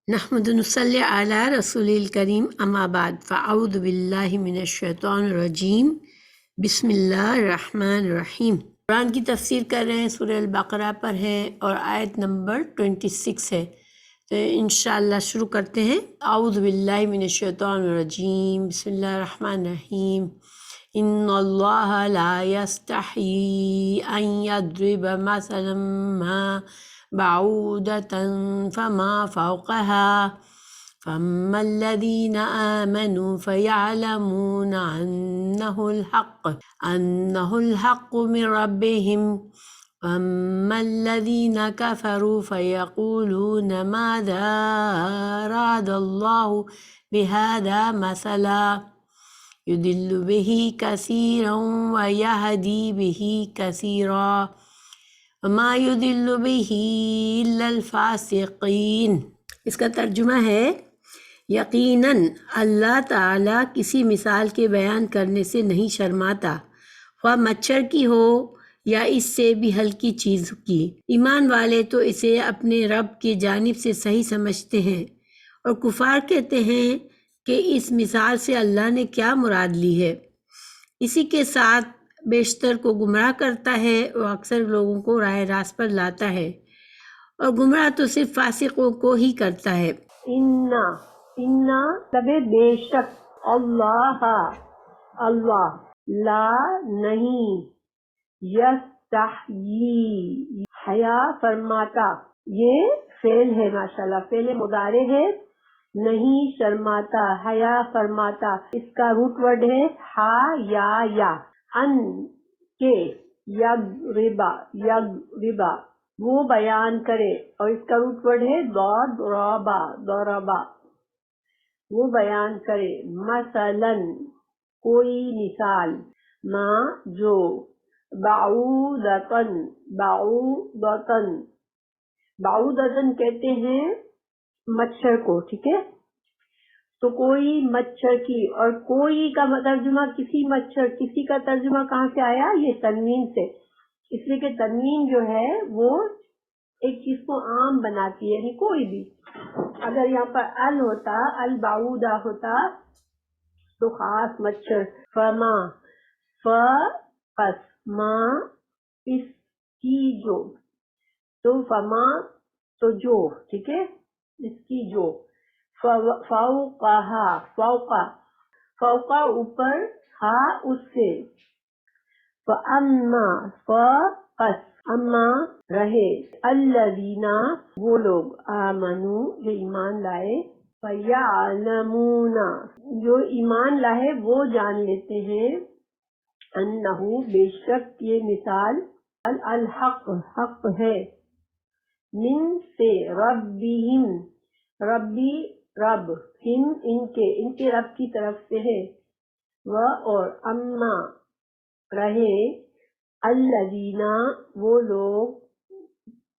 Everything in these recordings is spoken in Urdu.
نحمد نصلی علی رسول الکریم اما بعد فاعوذ باللہ من الشیطان الرجیم بسم اللہ الرحمن الرحیم۔ قرآن کی تفسیر کر رہے ہیں، سورہ البقرہ پر ہے اور آیت نمبر 26 ہے، تو انشاءاللہ شروع کرتے ہیں۔ اعوذ باللہ من الشیطان الرجیم بسم اللہ الرحمن الرحیم۔ ان اللہ لا یستحیی ان یضرب مثلا ما بعودة فما فوقها فأما الذين آمنوا فيعلمون أنه الحق من ربهم وأما الذين كفروا فيقولون ماذا أراد الله بهذا مثلا يضل به كثيرا ويهدي به كثيرا وما يضل به إلا الفاسقين۔ اس کا ترجمہ ہے، یقیناً اللہ تعالیٰ کسی مثال کے بیان کرنے سے نہیں شرماتا، خواہ مچھر کی ہو یا اس سے بھی ہلکی چیز کی۔ ایمان والے تو اسے اپنے رب کی جانب سے صحیح سمجھتے ہیں، اور کفار کہتے ہیں کہ اس مثال سے اللہ نے کیا مراد لی ہے۔ اسی کے ساتھ بیشتر کو گمراہ کرتا ہے اور اکثر لوگوں کو راہ راست پر لاتا ہے، اور گمراہ تو صرف فاسقوں کو ہی کرتا ہے۔ انا تبے بے شک، اللہ لا نہیں، یستحیی حیا فرماتا، یہ فعل ہے، ماشاءاللہ فعل مضارع ہے، نہیں شرماتا، حیا فرماتا۔ اس کا روٹ ورڈ ہے یا ان کے، یضربا وہ بیان کرے، اور اس کا روٹ ورڈ ہے ضربا وہ بیان کرے، مثلاً کوئی مثال، ما جو، بعودتن کہتے ہیں مچھر کو، ٹھیک ہے، تو کوئی مچھر کی، اور کوئی کا ترجمہ کسی مچھر، کسی کا ترجمہ کہاں سے آیا؟ یہ تنوین سے، اس لیے کہ تنوین جو ہے وہ ایک چیز کو عام بناتی ہے، یعنی کوئی بھی۔ اگر یہاں پر ال ہوتا، البعودہ ہوتا تو خاص مچھر، فما فقس ما اس کی جو، تو فما تو جو، ٹھیک ہے، اس کی جو، فوقہا فوقہ اوپر، ہا اس سے، فاما فقس اما رہے، الذین وہ لوگ، آمنو جو ایمان لائے، فیعلمون جو ایمان لائے وہ جان لیتے ہیں، انہو بے شک یہ مثال، الحق حق ہے، من سے، ربہم ربی رب، ہم ان کے رب کی طرف سے ہے، اور اما رہے، الذین وہ لوگ،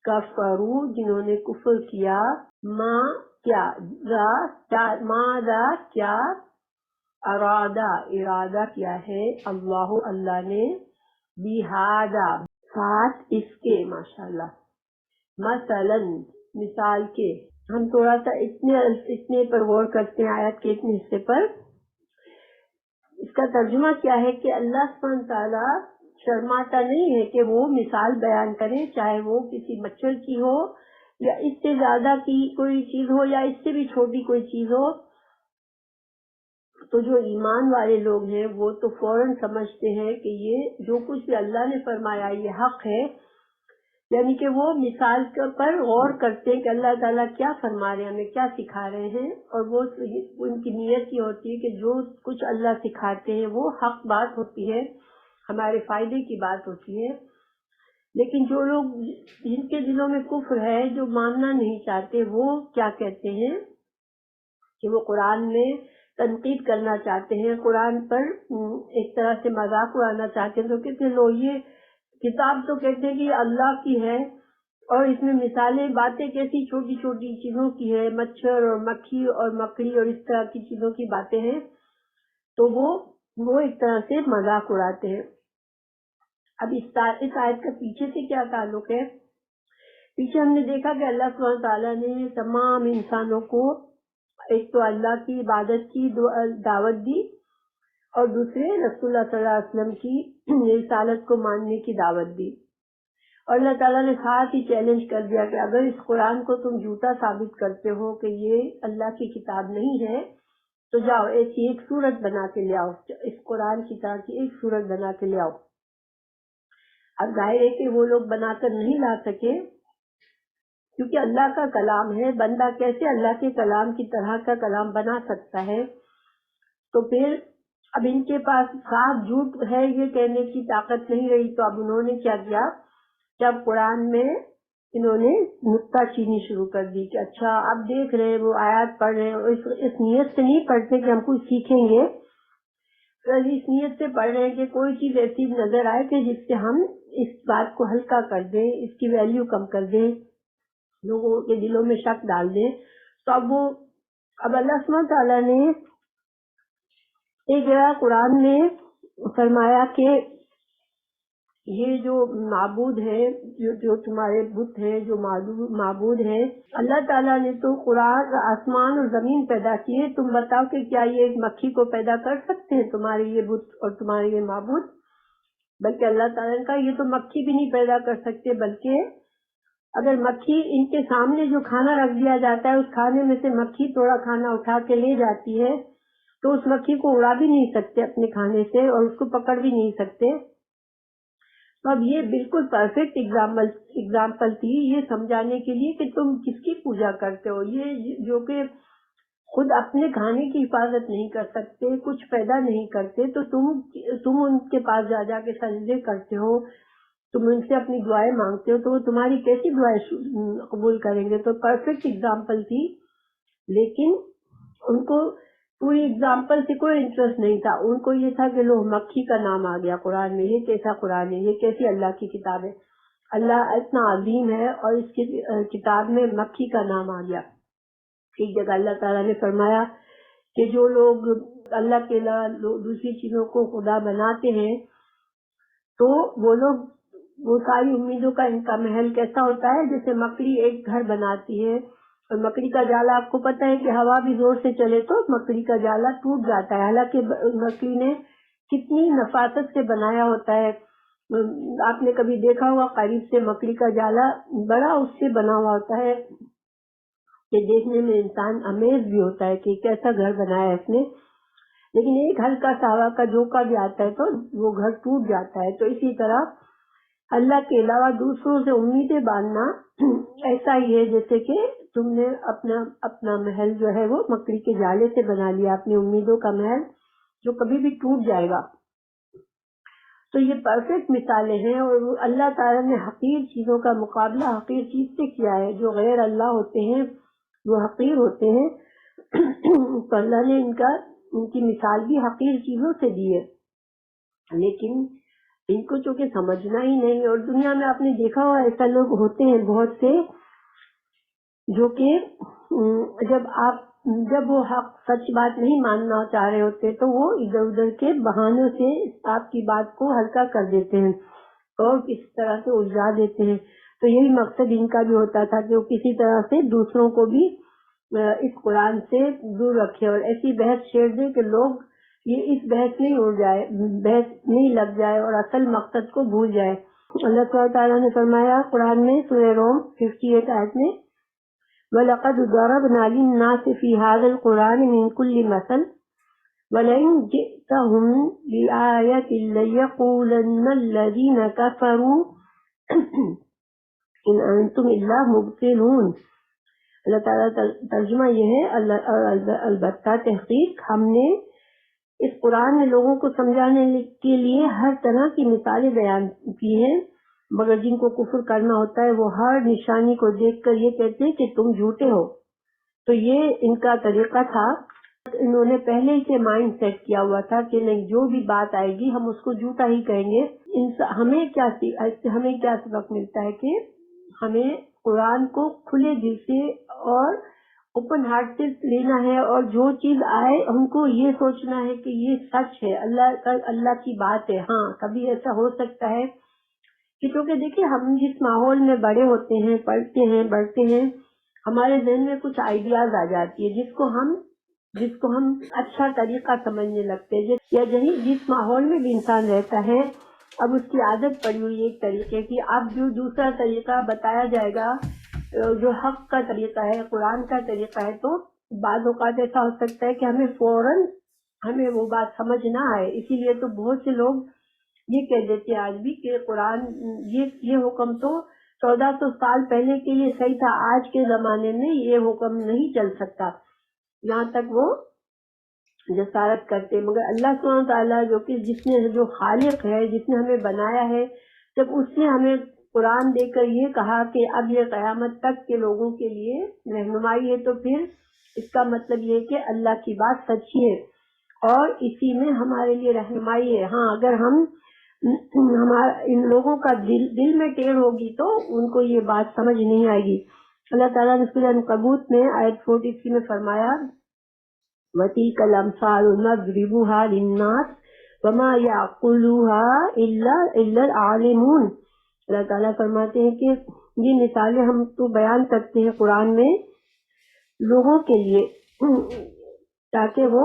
کفروا جنہوں نے کفر کیا، ماذا کیا، ارادہ کیا ہے، اللہ نے، بہذا ساتھ اس کے، ماشاءاللہ، مثلاً مثال کے۔ ہم تھوڑا سا اتنے پر غور کرتے ہیں، آیت کے اتنے حصے پر۔ اس کا ترجمہ کیا ہے کہ اللہ سبحانہ تعالیٰ شرماتا نہیں ہے کہ وہ مثال بیان کرے، چاہے وہ کسی مچھر کی ہو یا اس سے زیادہ کی کوئی چیز ہو یا اس سے بھی چھوٹی کوئی چیز ہو۔ تو جو ایمان والے لوگ ہیں وہ تو فوراً سمجھتے ہیں کہ یہ جو کچھ بھی اللہ نے فرمایا یہ حق ہے، یعنی کہ وہ مثال پر غور کرتے ہیں کہ اللہ تعالیٰ کیا فرما رہے ہیں، ہمیں کیا سکھا رہے ہیں، اور وہ ان کی نیت یہ ہوتی ہے کہ جو کچھ اللہ سکھاتے ہیں وہ حق بات ہوتی ہے، ہمارے فائدے کی بات ہوتی ہے۔ لیکن جو لوگ جن کے دلوں میں کفر ہے، جو ماننا نہیں چاہتے، وہ کیا کہتے ہیں کہ وہ قرآن میں تنقید کرنا چاہتے ہیں، قرآن پر ایک طرح سے مذاق اڑانا چاہتے ہیں، تو کہتے ہیں لو یہ کتاب تو کہتے ہیں کہ یہ اللہ کی ہے، اور اس میں مثالیں باتیں کیسی چھوٹی چھوٹی چیزوں کی ہے، مچھر اور مکھی اور مکڑی اور اس طرح کی چیزوں کی باتیں ہیں، تو وہ ایک طرح سے مذاق اڑاتے ہیں۔ اب اس آیت کا پیچھے سے کیا تعلق ہے پیچھے ہم نے دیکھا کہ اللہ سبحانہ تعالیٰ نے تمام انسانوں کو ایک تو اللہ کی عبادت کی دعوت دی، اور دوسرے رسول اللہ صلی اللہ علیہ وسلم کی رسالت کو ماننے کی دعوت دی. اور اللہ تعالیٰ نے ساتھ ہی چیلنج کر دیا کہ اگر اس قرآن کو تم جھوٹا ثابت کرتے ہو کہ یہ اللہ کی کتاب نہیں ہے تو جاؤ ایسی ایک صورت بنا کے لے آؤ، اس قرآن کی طرح کی ایک صورت بنا کے لے آؤ. اب ظاہر ہے کہ وہ لوگ بنا کر نہیں لا سکے کیونکہ اللہ کا کلام ہے، بندہ کیسے اللہ کے کلام کی طرح کا کلام بنا سکتا ہے. تو پھر اب ان کے پاس صاف جھوٹ ہے یہ کہنے کی طاقت نہیں رہی، تو اب انہوں نے کیا کیا، جب قرآن میں انہوں نے نکتہ چینی شروع کر دی کہ اچھا اب دیکھ رہے وہ آیات پڑھ رہے ہیں، اس نیت سے نہیں پڑھتے کہ ہم کچھ سیکھیں گے، اس نیت سے پڑھ رہے ہیں کہ کوئی چیز ایسی نظر آئے کہ جس سے ہم اس بات کو ہلکا کر دیں، اس کی ویلیو کم کر دیں، لوگوں کے دلوں میں شک ڈال دیں. تو اب اللہ سبحانہ تعالیٰ نے ایک جگہ قرآن میں فرمایا کہ یہ جو معبود ہے، جو تمہارے بت ہیں، جو معبود ہیں، اللہ تعالیٰ نے تو قرآن آسمان اور زمین پیدا کیے، تم بتاؤ کہ کیا یہ ایک مکھی کو پیدا کر سکتے ہیں تمہارے یہ بت اور تمہارے یہ معبود؟ بلکہ اللہ تعالیٰ نے کہا یہ تو مکھی بھی نہیں پیدا کر سکتے، بلکہ اگر مکھی ان کے سامنے جو کھانا رکھ دیا جاتا ہے اس کھانے میں سے مکھی تھوڑا کھانا اٹھا کے لے جاتی ہے تو اس مکھی کو اڑا بھی نہیں سکتے اپنے کھانے سے اور اس کو پکڑ بھی نہیں سکتے. تو اب یہ بالکل پرفیکٹ اگزامپل تھی یہ سمجھانے کے لیے کہ تم کس کی پوجا کرتے ہو، یہ جو کہ خود اپنے کھانے کی حفاظت نہیں کر سکتے، کچھ پیدا نہیں کرتے، تو تم ان کے پاس جا جا کے سجدے کرتے ہو، تم ان سے اپنی دعائیں مانگتے ہو، تو وہ تمہاری کیسی دعائیں قبول کریں گے؟ تو پرفیکٹ اگزامپل تھی، لیکن ان کو پوری اگزامپل سے کوئی انٹرسٹ نہیں تھا. ان کو یہ تھا کہ لو مکھی کا نام آ گیا قرآن میں، یہ کیسا قرآن ہے، یہ کیسی اللہ کی کتاب ہے، اللہ اتنا عظیم ہے اور اس کی کتاب میں مکھی کا نام آ گیا. ایک جگہ اللہ تعالیٰ نے فرمایا کہ جو لوگ اللہ کے علاوہ دوسری چیزوں کو خدا بناتے ہیں تو وہ ساری امیدوں کا ان کا محل کیسا ہوتا ہے، جیسے مکڑی ایک گھر بناتی ہے اور مکڑی کا جالا آپ کو پتہ ہے کہ ہوا بھی زور سے چلے تو مکڑی کا جالا ٹوٹ جاتا ہے، حالانکہ مکڑی نے کتنی نفاست سے بنایا ہوتا ہے. آپ نے کبھی دیکھا ہوگا قریب سے مکڑی کا جالا بڑا اس سے بنا ہوا ہوتا ہے کہ دیکھنے میں انسان امیز بھی ہوتا ہے کہ کیسا گھر بنایا ہے اس نے، لیکن ایک ہلکا سا ہوا کا جھونکا بھی آتا ہے تو وہ گھر ٹوٹ جاتا ہے. تو اسی طرح اللہ کے علاوہ دوسروں سے امیدیں باندھنا ایسا ہی ہے جیسے کہ تم نے اپنا محل جو ہے وہ مکڑی کے جالے سے بنا لیا، اپنی امیدوں کا محل جو کبھی بھی ٹوٹ جائے گا. تو یہ پرفیکٹ مثالیں ہیں، اور اللہ تعالیٰ نے حقیر چیزوں کا مقابلہ حقیر چیز سے کیا ہے. جو غیر اللہ ہوتے ہیں وہ حقیر ہوتے ہیں، تو اللہ نے ان کی مثال بھی حقیر چیزوں سے دی ہے، لیکن ان کو چونکہ سمجھنا ہی نہیں. اور دنیا میں آپ نے دیکھا ہوا ایسا لوگ ہوتے ہیں بہت سے جو کہ جب وہ حق سچ بات نہیں ماننا چاہ رہے ہوتے تو وہ ادھر ادھر کے بہانوں سے آپ کی بات کو ہلکا کر دیتے ہیں اور کس طرح سے الجھا دیتے ہیں. تو یہی مقصد ان کا بھی ہوتا تھا کہ وہ کسی طرح سے دوسروں کو بھی اس قرآن سے دور رکھے اور ایسی بحث چھیڑ دے کہ لوگ یہ اس بحث نہیں لگ جائے اور اصل مقصد کو بھول جائے. اللہ تعالیٰ نے فرمایا قرآن میں سورہ روم 58 آیت میں وَلَقَدْ ضَرَبْنَا لِلنَّاسِ فِي هَذَا الْقُرْآنِ مِنْ كُلِّ مَثَلٍ وَلَئِنْ جِئْتَهُمْ بِآيَةٍ لَيَقُولَنَّ الَّذِينَ كَفَرُوا إِنْ أَنْتُمْ إِلَّا مُبْطِلُونَ. اللہ تعالیٰ ترجمہ یہ ہے البتہ تحقیق ہم نے اس قرآن میں لوگوں کو سمجھانے کے لیے ہر طرح کی مثالیں بیان کی ہیں، مگر جن کو کفر کرنا ہوتا ہے وہ ہر نشانی کو دیکھ کر یہ کہتے ہیں کہ تم جھوٹے ہو. تو یہ ان کا طریقہ تھا، انہوں نے پہلے سے مائنڈ سیٹ کیا ہوا تھا کہ نہیں جو بھی بات آئے گی ہم اس کو جھوٹا ہی کہیں گے. ہمیں کیا سبق ملتا ہے کہ ہمیں قرآن کو کھلے دل سے اور اوپن ہارٹ سے لینا ہے، اور جو چیز آئے ہم کو یہ سوچنا ہے کہ یہ سچ ہے، اللہ کی بات ہے. ہاں کبھی ایسا ہو سکتا ہے کہ چونکہ دیکھیے ہم جس ماحول میں بڑے ہوتے ہیں، پڑھتے ہیں، بڑھتے ہیں، ہمارے ذہن میں کچھ آئیڈیاز آ جاتی ہے جس کو ہم اچھا طریقہ سمجھنے لگتے ہیں، یا جس ماحول میں بھی انسان رہتا ہے اب اس کی عادت پڑی ہوئی ایک طریقے کی، اب جو دوسرا طریقہ بتایا جائے گا جو حق کا طریقہ ہے، قرآن کا طریقہ ہے، تو بعض اوقات ایسا ہو سکتا ہے کہ ہمیں وہ بات سمجھ نہ آئے. اسی لیے تو بہت سے لوگ یہ کہہ دیتے ہیں آج بھی کہ قرآن یہ حکم تو 1400 سال پہلے کے لیے صحیح تھا، آج کے زمانے میں یہ حکم نہیں چل سکتا. یہاں تک وہ جسارت کرتے، مگر اللہ سبحانہ تعالیٰ جو خالق ہے، جس نے ہمیں بنایا ہے، جب اس نے ہمیں قرآن دے کر یہ کہا کہ اب یہ قیامت تک کے لوگوں کے لیے رہنمائی ہے، تو پھر اس کا مطلب یہ ہے کہ اللہ کی بات سچی ہے اور اسی میں ہمارے لیے رہنمائی ہے. ہاں اگر ان لوگوں کا دل میں ٹیڑھ ہوگی تو ان کو یہ بات سمجھ نہیں آئے گی. اللہ تعالیٰ نے سورہ عنکبوت میں آیت 43 میں فرمایا وَتِلْكَ الْأَمْثَالُ نَضْرِبُهَا لِلنَّاسِ وَمَا يَعْقِلُهَا إِلَّا الْعَالِمُونَ. اللہ تعالیٰ فرماتے ہیں کہ یہ مثالیں ہم تو بیان کرتے ہیں قرآن میں لوگوں کے لیے، تاکہ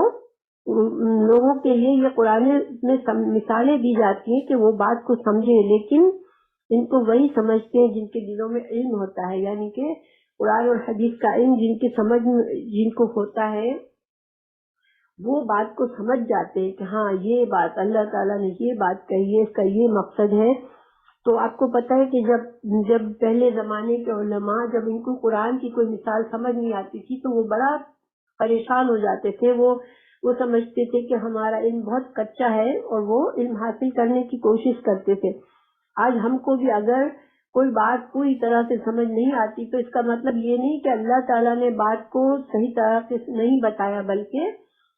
لوگوں کے لیے یہ قرآن میں مثالیں دی جاتی ہیں کہ وہ بات کو سمجھے، لیکن ان کو وہی سمجھتے ہیں جن کے دلوں میں علم ہوتا ہے، یعنی کہ قرآن اور حدیث کا علم جن کو ہوتا ہے وہ بات کو سمجھ جاتے ہیں کہ ہاں یہ بات اللہ تعالیٰ نے یہ بات کہی ہے، اس کا یہ مقصد ہے. تو آپ کو پتہ ہے کہ جب پہلے زمانے کے علماء جب ان کو قرآن کی کوئی مثال سمجھ نہیں آتی تھی تو وہ بڑا پریشان ہو جاتے تھے. وہ سمجھتے تھے کہ ہمارا علم بہت کچا ہے اور وہ علم حاصل کرنے کی کوشش کرتے تھے. آج ہم کو بھی اگر کوئی بات پوری طرح سے سمجھ نہیں آتی تو اس کا مطلب یہ نہیں کہ اللہ تعالیٰ نے بات کو صحیح طرح سے نہیں بتایا، بلکہ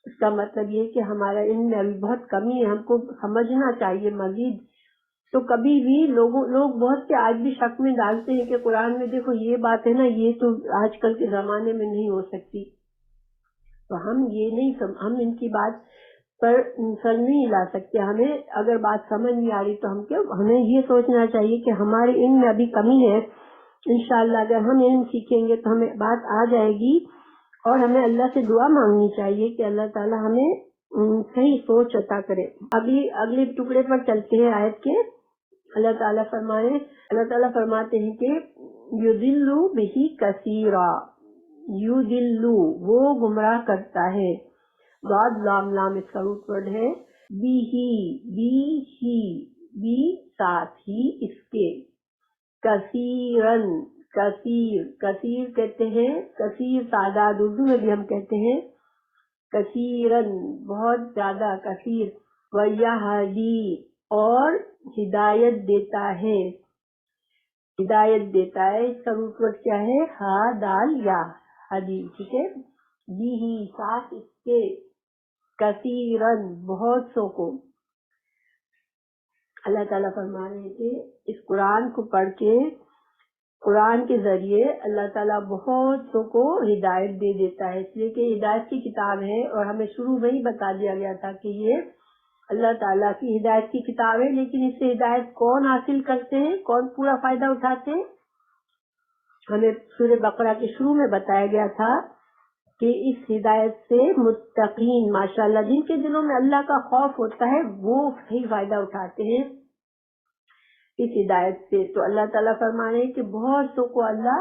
اس کا مطلب یہ کہ ہمارا علم میں ابھی بہت کمی ہے، ہم کو سمجھنا چاہیے مزید. تو کبھی بھی لوگ بہت سے آج بھی شک میں ڈالتے ہیں کہ قرآن میں دیکھو یہ بات ہے نا، یہ تو آج کل کے زمانے میں نہیں ہو سکتی. تو ہم ان کی بات پر سر نہیں لا سکتے. ہمیں اگر بات سمجھ نہیں آ رہی تو ہمیں یہ سوچنا چاہیے کہ ہمارے علم میں ابھی کمی ہے. انشاءاللہ اگر ہم علم سیکھیں گے تو ہمیں بات آ جائے گی، اور ہمیں اللہ سے دعا مانگنی چاہیے کہ اللہ تعالیٰ ہمیں صحیح سوچ عطا کرے. اگلے ٹکڑے پر چلتے ہیں آیت کے. اللہ تعالیٰ فرماتے ہیں کہ یضل بہ کثیرا، یضل وہ گمراہ کرتا ہے، ضاد لام اس کا روٹ ورڈ ہے، بی ساتھ ہی اس کے، کثیرن کثیر کہتے ہیں، کثیر تعداد اردو میں بھی ہم کہتے ہیں کثیرن بہت زیادہ، کثیر، ویہدی اور ہدایت دیتا ہے. اس کا روٹ ورڈ کیا ہے؟ ہا دال یا ہدی، ٹھیک ہے. بھی ساتھ اس کے، کثیرن بہت سو کو. اللہ تعالیٰ فرما رہے ہیں کہ اس قرآن کو پڑھ کے، قرآن کے ذریعے اللہ تعالیٰ بہت سو کو ہدایت دے دیتا ہے. اس لیے کہ ہدایت کی کتاب ہے اور ہمیں شروع میں ہی بتا دیا گیا تھا کہ یہ اللہ تعالیٰ کی ہدایت کی کتاب ہے. لیکن اس سے ہدایت کون حاصل کرتے ہیں، کون پورا فائدہ اٹھاتے ہیں؟ ہمیں سورہ بقرہ کے شروع میں بتایا گیا تھا کہ اس ہدایت سے متقین، ماشاءاللہ جن کے دلوں میں اللہ کا خوف ہوتا ہے وہ صحیح فائدہ اٹھاتے ہیں اس ہدایت سے. تو اللہ تعالیٰ فرما رہے ہیں کہ بہت سو کو اللہ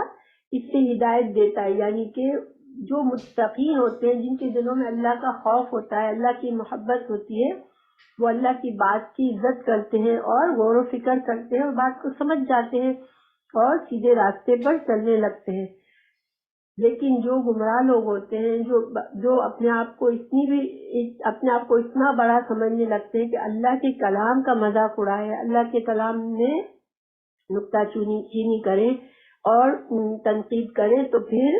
اس سے ہدایت دیتا ہے، یعنی کہ جو متقین ہوتے ہیں، جن کے دلوں میں اللہ کا خوف ہوتا ہے، اللہ کی محبت ہوتی ہے، وہ اللہ کی بات کی عزت کرتے ہیں اور غور و فکر کرتے ہیں اور بات کو سمجھ جاتے ہیں اور سیدھے راستے پر چلنے لگتے ہیں. لیکن جو گمراہ لوگ ہوتے ہیں، جو اپنے آپ کو اتنا بڑا سمجھنے لگتے ہیں کہ اللہ کے کلام کا مذاق اڑائے، اللہ کے کلام میں نکتہ چینی کریں اور تنقید کریں، تو پھر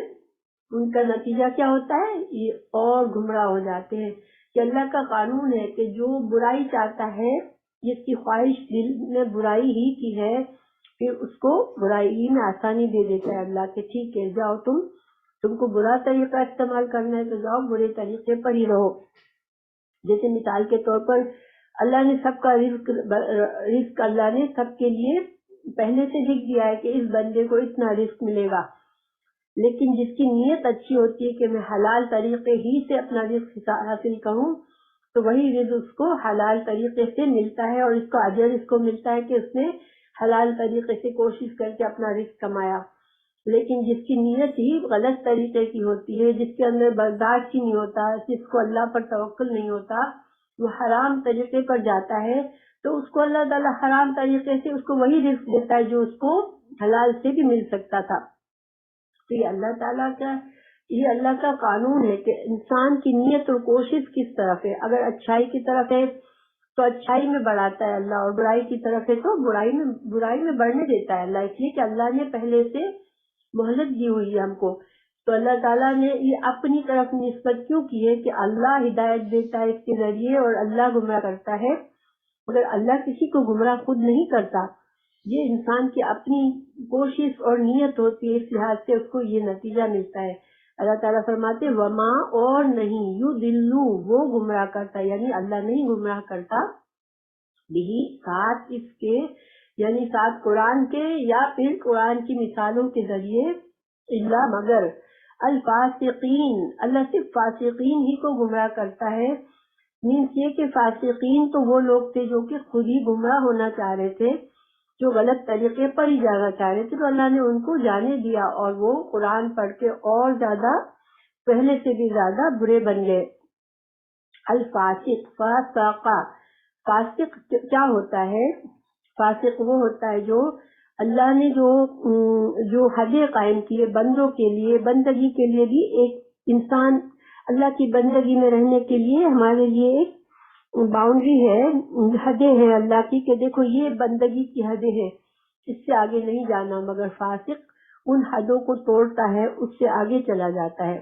ان کا نتیجہ کیا ہوتا ہے؟ یہ اور گمراہ ہو جاتے ہیں. کہ اللہ کا قانون ہے کہ جو برائی چاہتا ہے، جس کی خواہش دل میں برائی ہی کی ہے، پھر اس کو برائی میں آسانی دے دیتا ہے اللہ کے. ٹھیک ہے، جاؤ تم کو برا طریقہ استعمال کرنا ہے تو جاؤ برے طریقے پر ہی رہو. جیسے مثال کے طور پر اللہ نے سب کا رزق اللہ نے سب کے لیے پہلے سے لکھ دیا ہے کہ اس بندے کو اتنا رزق ملے گا، لیکن جس کی نیت اچھی ہوتی ہے کہ میں حلال طریقے ہی سے اپنا رزق حاصل کروں، تو وہی رزق اس کو حلال طریقے سے ملتا ہے، اور اس کا اجر اس کو ملتا ہے کہ اس نے حلال طریقے سے کوشش کر کے اپنا رزق کمایا۔ لیکن جس کی نیت ہی غلط طریقے کی ہوتی ہے، جس کے اندر برداشت ہی نہیں ہوتا، جس کو اللہ پر توکل نہیں ہوتا، وہ حرام طریقے پر جاتا ہے، تو اس کو اللہ تعالیٰ حرام طریقے سے اس کو وہی رزق دیتا ہے جو اس کو حلال سے بھی مل سکتا تھا۔ تو یہ اللہ کا قانون ہے کہ انسان کی نیت اور کوشش کس طرف ہے۔ اگر اچھائی کی طرف ہے تو اچھائی میں بڑھاتا ہے اللہ، اور برائی کی طرف ہے تو برائی میں بڑھنے دیتا ہے اللہ، اس لیے کہ اللہ نے پہلے سے مہلت دی ہوئی ہے ہم کو۔ تو اللہ تعالیٰ نے یہ اپنی طرف نسبت کیوں کی ہے کہ اللہ ہدایت دیتا ہے اس کے ذریعے اور اللہ گمراہ کرتا ہے، مگر اللہ کسی کو گمراہ خود نہیں کرتا، یہ انسان کی اپنی کوشش اور نیت ہوتی ہے، اس لحاظ سے اس کو یہ نتیجہ ملتا ہے۔ اللہ تعالیٰ فرماتے وما، اور نہیں، یضلوا، وہ گمراہ کرتا، یعنی اللہ نہیں گمراہ کرتا، بھی، ساتھ اس کے، یعنی ساتھ قرآن کے یا پھر قرآن کی مثالوں کے ذریعے، الا، مگر، الفاسقین، اللہ صرف فاسقین ہی کو گمراہ کرتا ہے۔ مینس یہ کہ فاسقین تو وہ لوگ تھے جو کہ خود ہی گمراہ ہونا چاہ رہے تھے، جو غلط طریقے پر ہی جانا چاہ رہے تھے، تو اللہ نے ان کو جانے دیا اور وہ قرآن پڑھ کے اور زیادہ، پہلے سے بھی زیادہ برے بن گئے۔ الفاسق، فاسق کیا ہوتا ہے؟ فاسق وہ ہوتا ہے جو اللہ نے جو حدیں قائم کی ہے بندوں کے لیے، بندگی کے لیے بھی، ایک انسان اللہ کی بندگی میں رہنے کے لیے ہمارے لیے ایک باؤنڈری ہے، حدیں ہیں اللہ کی کہ دیکھو یہ بندگی کی حدیں ہیں، اس سے آگے نہیں جانا، مگر فاسق ان حدوں کو توڑتا ہے، اس سے آگے چلا جاتا ہے۔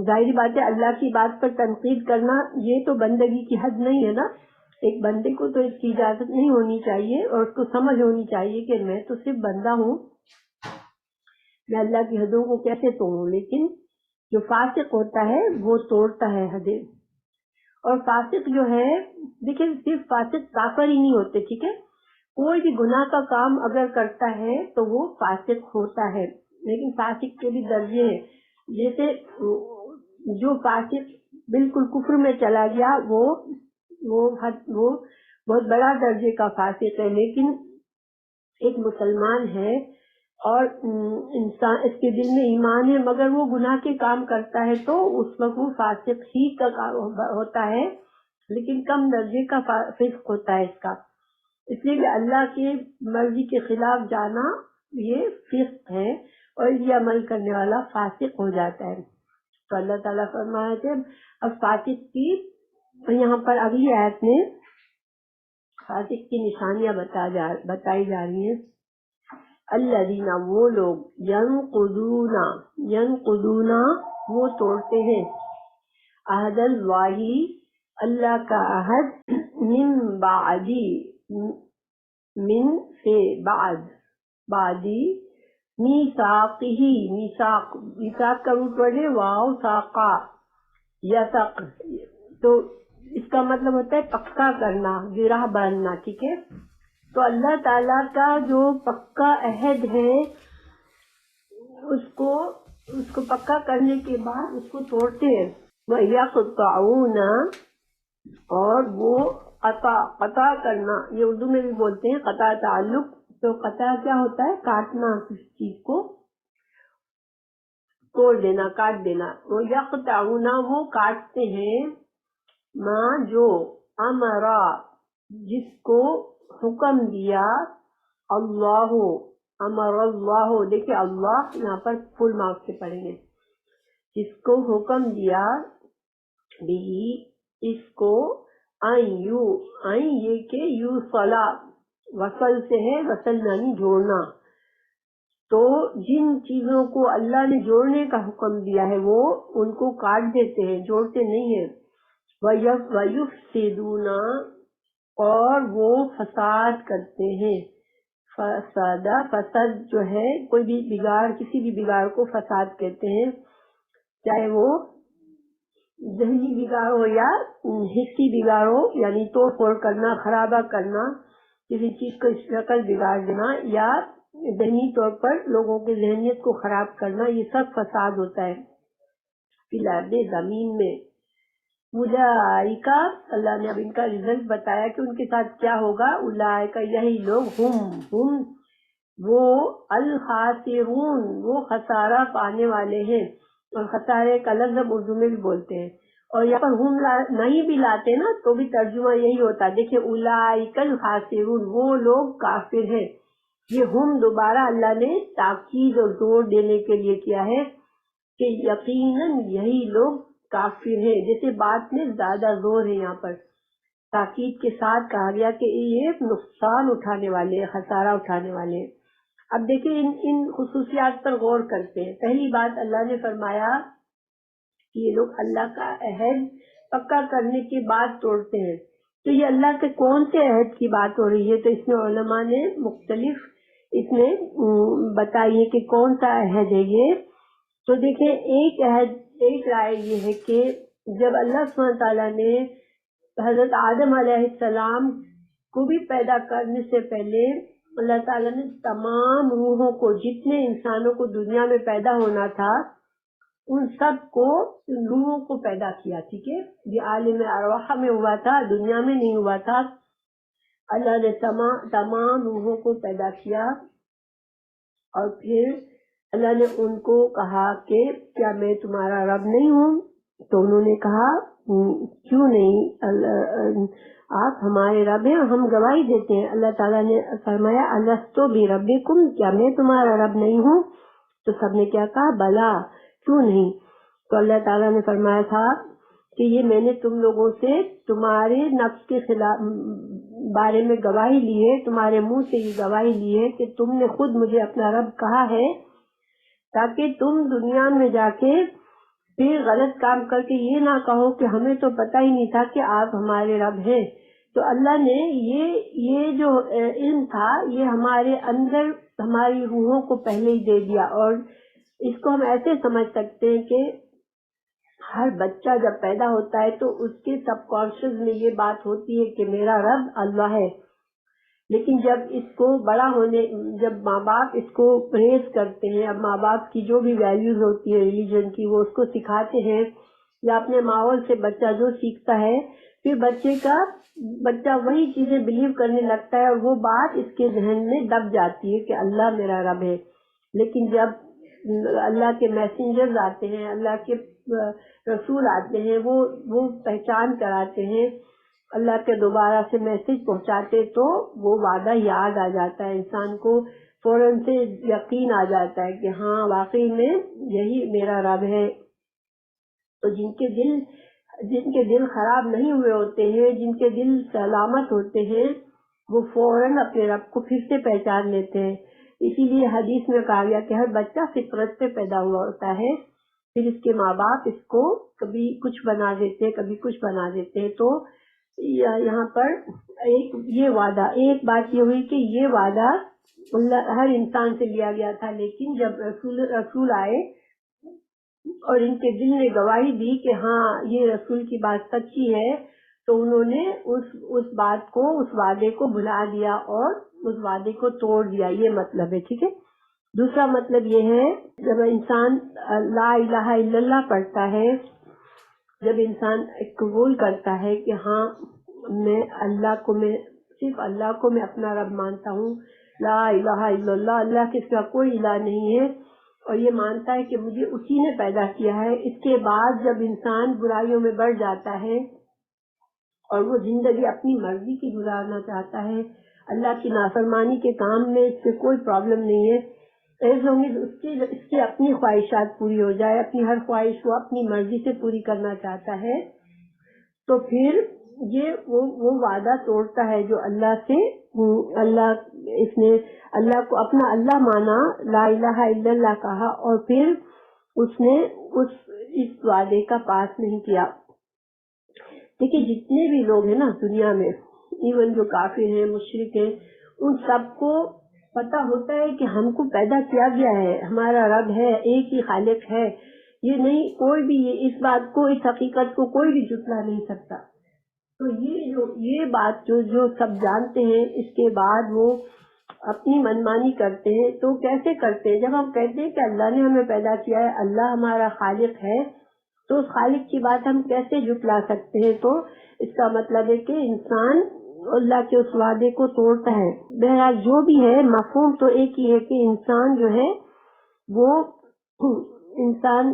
ظاہری بات ہے اللہ کی بات پر تنقید کرنا یہ تو بندگی کی حد نہیں ہے نا، ایک بندے کو تو اس کی اجازت نہیں ہونی چاہیے اور اس کو سمجھ ہونی چاہیے کہ میں تو صرف بندہ ہوں، میں اللہ کی حدوں کو کیسے توڑوں۔ لیکن جو فاسق ہوتا ہے وہ توڑتا ہے حدیں، اور فاسق جو ہے، دیکھیں صرف فاسق کافر ہی نہیں ہوتے، ٹھیک ہے، کوئی بھی گناہ کا کام اگر کرتا ہے تو وہ فاسق ہوتا ہے، لیکن فاسق کے بھی درجے ہیں، جیسے جو فاسق بالکل کفر میں چلا گیا وہ بہت بڑا درجے کا فاسق ہے، لیکن ایک مسلمان ہے اور انسان اس کے دل میں ایمان ہے مگر وہ گناہ کے کام کرتا ہے، تو اس وقت وہ فاسق ہی کا ہوتا ہے، لیکن کم درجے کا فسق ہوتا ہے اس کا، اس لیے کہ اللہ کی مرضی کے خلاف جانا یہ فسق ہے، اور یہ عمل کرنے والا فاسق ہو جاتا ہے۔ تو اللہ تعالیٰ فرمایا کہ اب فاسق کی، یہاں پر اگلی آیت میں فاسق کی نشانیاں بتائی جا رہی ہیں۔ الذین، وہ لوگ، ینقضون، وہ توڑتے ہیں، عہد اللہ، اللہ کا عہد، من سے بعدی، میثاقہ، میثاق کا روٹ ورڈ ہے واو ساقا، یسق، تو اس کا مطلب ہوتا ہے پکا کرنا، گرہ باندھنا، ٹھیک ہے۔ تو اللہ تعالیٰ کا جو پکا عہد ہے اس کو پکا کرنے کے بعد اس کو توڑتے ہیں، وَيَقْطَعُونَ، اور وہ قطع کرنا، یہ اردو میں بھی بولتے ہیں قطع تعلق، تو قطع کیا ہوتا ہے؟ کاٹنا، کسی چیز کو توڑ دینا، کاٹ دینا۔ وَيَقْطَعُونَ، وہ کاٹتے ہیں، ما، جو، امرا، جس کو حکم دیا، اللہ، امر اللہ، دیکھیں اللہ یہاں پر فل مارک سے پڑھیں گے، جس کو حکم دیا، بھی، اس کو، یہ کہ یوصلا، وصل سے ہے، وصل یعنی جوڑنا، تو جن چیزوں کو اللہ نے جوڑنے کا حکم دیا ہے وہ ان کو کاٹ دیتے ہیں، جوڑتے نہیں ہیں۔ وَيُفْسِدُونَ، اور وہ فساد کرتے ہیں، فساد جو ہے کوئی بھی بگاڑ، کسی بھی بگاڑ کو فساد کہتے ہیں، چاہے وہ ذہنی بگاڑ ہو یا حسی بگاڑ ہو، یعنی توڑ پھوڑ کرنا، خرابہ کرنا، کسی چیز کو شکل بگاڑ دینا یا ذہنی طور پر لوگوں کی ذہنیت کو خراب کرنا، یہ سب فساد ہوتا ہے فی الارض، زمین میں۔ اولئکا، اللہ نے اب ان کا رزلٹ بتایا کہ ان کے ساتھ کیا ہوگا۔ اولئکا، یہی لوگ، ہم وہ، الخاسرون، وہ خسارہ پانے والے ہیں، اور خسارے کا لفظ ہم اردو میں بھی بولتے ہیں، اور یہاں پر ہم نہیں بھی لاتے نا تو بھی ترجمہ یہی ہوتا ہے۔ دیکھیں، اولئک الخاسرون، وہ لوگ کافر ہیں۔ یہ ہم دوبارہ اللہ نے تاکید اور زور دینے کے لیے کیا ہے کہ یقیناً یہی لوگ کافر ہیں، جیسے بات میں زیادہ زور ہے، یہاں پر تاکید کے ساتھ کہا گیا کہ یہ نقصان اٹھانے والے، خسارہ اٹھانے والے۔ اب دیکھیں ان خصوصیات پر غور کرتے ہیں۔ پہلی بات، اللہ نے فرمایا کہ یہ لوگ اللہ کا عہد پکا کرنے کے بعد توڑتے ہیں، تو یہ اللہ کے کون سے عہد کی بات ہو رہی ہے؟ تو اس میں علماء نے مختلف اس میں بتائی ہے کہ کون سا عہد ہے یہ۔ تو دیکھیں، ایک عہد، ایک رائے یہ ہے کہ جب اللہ سبحانہ تعالیٰ نے حضرت آدم علیہ السلام کو بھی پیدا کرنے سے پہلے اللہ تعالیٰ نے تمام روحوں کو، جتنے انسانوں کو دنیا میں پیدا ہونا تھا، ان سب کو، روحوں کو پیدا کیا، ٹھیک ہے؟ یہ عالم ارواح میں ہوا تھا، دنیا میں نہیں ہوا تھا۔ اللہ نے تمام روحوں کو پیدا کیا، اور پھر اللہ نے ان کو کہا کہ کیا میں تمہارا رب نہیں ہوں؟ تو انہوں نے کہا کیوں نہیں، آپ ہمارے رب ہیں، ہم گواہی دیتے ہیں۔ اللہ تعالیٰ نے فرمایا الستو بربکم، کیا میں تمہارا رب نہیں ہوں؟ تو سب نے کیا کہا؟ بلا، کیوں نہیں؟ تو اللہ تعالیٰ نے فرمایا تھا کہ یہ میں نے تم لوگوں سے تمہارے نفس کے خلاف بارے میں گواہی لی ہے، تمہارے منہ سے یہ گواہی لی ہے کہ تم نے خود مجھے اپنا رب کہا ہے، تاکہ تم دنیا میں جا کے پھر غلط کام کر کے یہ نہ کہو کہ ہمیں تو پتہ ہی نہیں تھا کہ آپ ہمارے رب ہیں۔ تو اللہ نے یہ جو علم تھا، یہ ہمارے اندر، ہماری روحوں کو پہلے ہی دے دیا، اور اس کو ہم ایسے سمجھ سکتے ہیں کہ ہر بچہ جب پیدا ہوتا ہے تو اس کے سب کانشیس میں یہ بات ہوتی ہے کہ میرا رب اللہ ہے، لیکن جب اس کو بڑا ہونے، جب ماں باپ اس کو پریز کرتے ہیں، اب ماں باپ کی جو بھی ویلیوز ہوتی ہے ریلیجن کی، وہ اس کو سکھاتے ہیں، یا اپنے ماحول سے بچہ جو سیکھتا ہے، پھر بچہ وہی چیزیں بلیو کرنے لگتا ہے، اور وہ بات اس کے ذہن میں دب جاتی ہے کہ اللہ میرا رب ہے۔ لیکن جب اللہ کے میسنجرز آتے ہیں، اللہ کے رسول آتے ہیں، وہ پہچان کراتے ہیں، اللہ کے دوبارہ سے میسج پہنچاتے، تو وہ وعدہ یاد آ جاتا ہے، انسان کو فوراً سے یقین آ جاتا ہے کہ ہاں واقعی میں یہی میرا رب ہے۔ تو جن کے دل خراب نہیں ہوئے ہوتے ہیں، جن کے دل سلامت ہوتے ہیں، وہ فوراً اپنے رب کو پھر سے پہچان لیتے ہیں۔ اسی لیے حدیث میں کہا گیا کہ ہر بچہ فطرت سے پیدا ہوا ہوتا ہے، پھر اس کے ماں باپ اس کو کبھی کچھ بنا دیتے ہیں، کبھی کچھ بنا دیتے ہیں۔ تو یہاں پر یہ وعدہ، ایک بات یہ ہوئی کہ یہ وعدہ ہر انسان سے لیا گیا تھا، لیکن جب رسول آئے اور ان کے دل نے گواہی دی کہ ہاں یہ رسول کی بات سچی ہے، تو انہوں نے اس بات کو، اس وعدے کو بھلا دیا اور اس وعدے کو توڑ دیا، یہ مطلب ہے، ٹھیک ہے۔ دوسرا مطلب یہ ہے، جب انسان لا الہ الا اللہ پڑھتا ہے، جب انسان قبول کرتا ہے کہ ہاں میں صرف اللہ کو میں اپنا رب مانتا ہوں، لا الہ الا اللہ، اللہ کے سوا کوئی الہ نہیں ہے، اور یہ مانتا ہے کہ مجھے اسی نے پیدا کیا ہے، اس کے بعد جب انسان برائیوں میں بڑھ جاتا ہے اور وہ زندگی اپنی مرضی کی گزارنا چاہتا ہے، اللہ کی نافرمانی کے کام میں اس سے کوئی پرابلم نہیں ہے، ایز لانگ ایز اس کی اپنی خواہشات پوری ہو جائے، اپنی ہر خواہش کو اپنی مرضی سے پوری کرنا چاہتا ہے، تو پھر یہ وہ وعدہ توڑتا ہے جو اللہ سے، اس نے اللہ کو اپنا اللہ مانا، لا الہ الا اللہ کہا، اور پھر اس نے اس وعدے کا پاس نہیں کیا۔ دیکھیے جتنے بھی لوگ ہیں نا دنیا میں، ایون جو کافر ہیں، مشرک ہیں، ان سب کو پتہ ہوتا ہے کہ ہم کو پیدا کیا گیا ہے، ہمارا رب ہے، ایک ہی خالق ہے، یہ نہیں کوئی بھی اس بات کو، اس حقیقت کو کوئی بھی جھٹلا نہیں سکتا۔ تو یہ بات جو سب جانتے ہیں، اس کے بعد وہ اپنی منمانی کرتے ہیں. تو کیسے کرتے ہیں؟ جب ہم کہتے ہیں کہ اللہ نے ہمیں پیدا کیا ہے، اللہ ہمارا خالق ہے، تو اس خالق کی بات ہم کیسے جھٹلا سکتے ہیں؟ تو اس کا مطلب ہے کہ انسان اللہ کے اس وعدے کو توڑتا ہے. بہرحال جو بھی ہے، مفہوم تو ایک ہی ہے کہ انسان جو ہے وہ انسان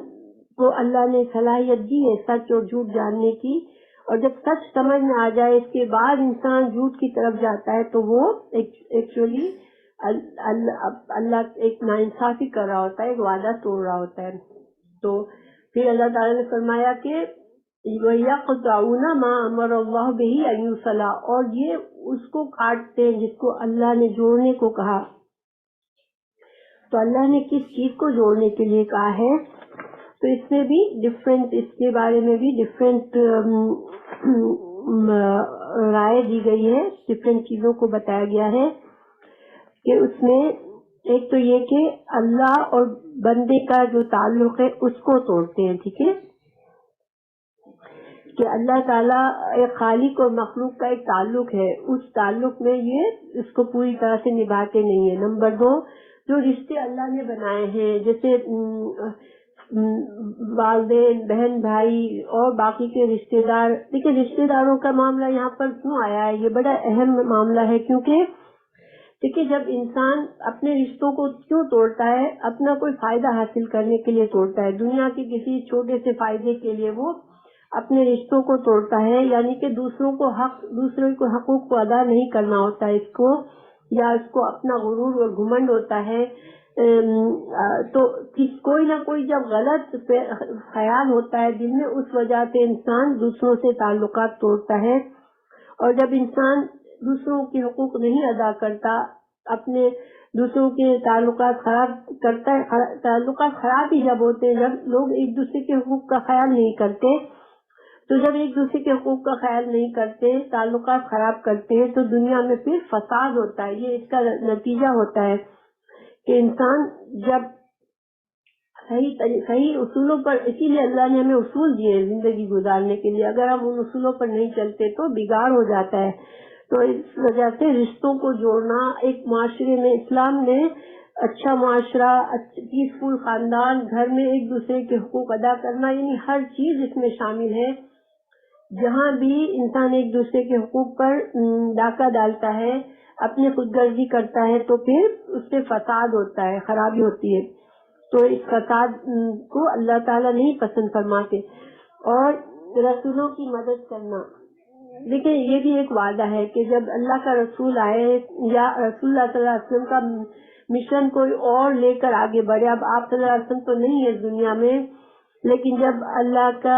کو اللہ نے صلاحیت دی ہے سچ اور جھوٹ جاننے کی، اور جب سچ سمجھ میں آ جائے اس کے بعد انسان جھوٹ کی طرف جاتا ہے تو وہ ایکچولی اللہ ایک ناانصافی کر رہا ہوتا ہے، ایک وعدہ توڑ رہا ہوتا ہے. تو پھر اللہ تعالیٰ نے فرمایا کہ وَيَقْطَعُونَ مَا أَمَرَ اللَّهُ بِهِ أَن يُوصَلَ، اور یہ اس کو کاٹتے ہیں جس کو اللہ نے جوڑنے کو کہا. تو اللہ نے کس چیز کو جوڑنے کے لیے کہا ہے؟ تو اس میں بھی ڈفرینٹ، اس کے بارے میں بھی ڈفرینٹ رائے دی گئی ہے، ڈفرینٹ چیزوں کو بتایا گیا ہے کہ اس میں ایک تو یہ کہ اللہ اور بندے کا جو تعلق ہے اس کو توڑتے ہیں. ٹھیک ہے، کہ اللہ تعالیٰ ایک خالق اور مخلوق کا ایک تعلق ہے، اس تعلق میں یہ اس کو پوری طرح سے نبھاتے نہیں ہیں. نمبر 2، جو رشتے اللہ نے بنائے ہیں جیسے والدین، بہن بھائی اور باقی کے رشتے دار. دیکھیں رشتے داروں کا معاملہ یہاں پر کیوں آیا ہے؟ یہ بڑا اہم معاملہ ہے، کیونکہ دیکھیں جب انسان اپنے رشتوں کو کیوں توڑتا ہے؟ اپنا کوئی فائدہ حاصل کرنے کے لیے توڑتا ہے، دنیا کے کسی چھوٹے سے فائدے کے لیے وہ اپنے رشتوں کو توڑتا ہے. یعنی کہ دوسروں کو حقوق کو ادا نہیں کرنا ہوتا ہے اس کو، یا اس کو اپنا غرور اور گھمنڈ ہوتا ہے. تو کوئی نہ کوئی جب غلط خیال ہوتا ہے دل میں، اس وجہ سے انسان دوسروں سے تعلقات توڑتا ہے. اور جب انسان دوسروں کے حقوق نہیں ادا کرتا، اپنے دوسروں کے تعلقات خراب کرتا ہے. تعلقات خراب ہی جب ہوتے ہیں، جب لوگ ایک دوسرے کے حقوق کا خیال نہیں کرتے. تو جب ایک دوسرے کے حقوق کا خیال نہیں کرتے، تعلقات خراب کرتے ہیں، تو دنیا میں پھر فساد ہوتا ہے. یہ اس کا نتیجہ ہوتا ہے کہ انسان جب صحیح اصولوں پر، اسی لیے اللہ نے ہمیں اصول دیے ہیں زندگی گزارنے کے لیے، اگر ہم ان اصولوں پر نہیں چلتے تو بگاڑ ہو جاتا ہے. تو اس وجہ سے رشتوں کو جوڑنا ایک معاشرے میں، اسلام نے اچھا معاشرہ، پیسفل خاندان، گھر میں ایک دوسرے کے حقوق ادا کرنا، یعنی ہر چیز اس میں شامل ہے. جہاں بھی انسان ایک دوسرے کے حقوق پر ڈاکہ ڈالتا ہے، اپنی خود غرضی کرتا ہے، تو پھر اس سے فساد ہوتا ہے، خرابی ہوتی ہے. تو اس فساد کو اللہ تعالیٰ نہیں پسند فرماتے. اور رسولوں کی مدد کرنا، دیکھیں یہ بھی ایک وعدہ ہے کہ جب اللہ کا رسول آئے یا رسول اللہ صلی اللہ علیہ وسلم کا مشن کوئی اور لے کر آگے بڑھے، اب آپ صلی اللہ علیہ وسلم تو نہیں ہے اس دنیا میں، لیکن جب اللہ کا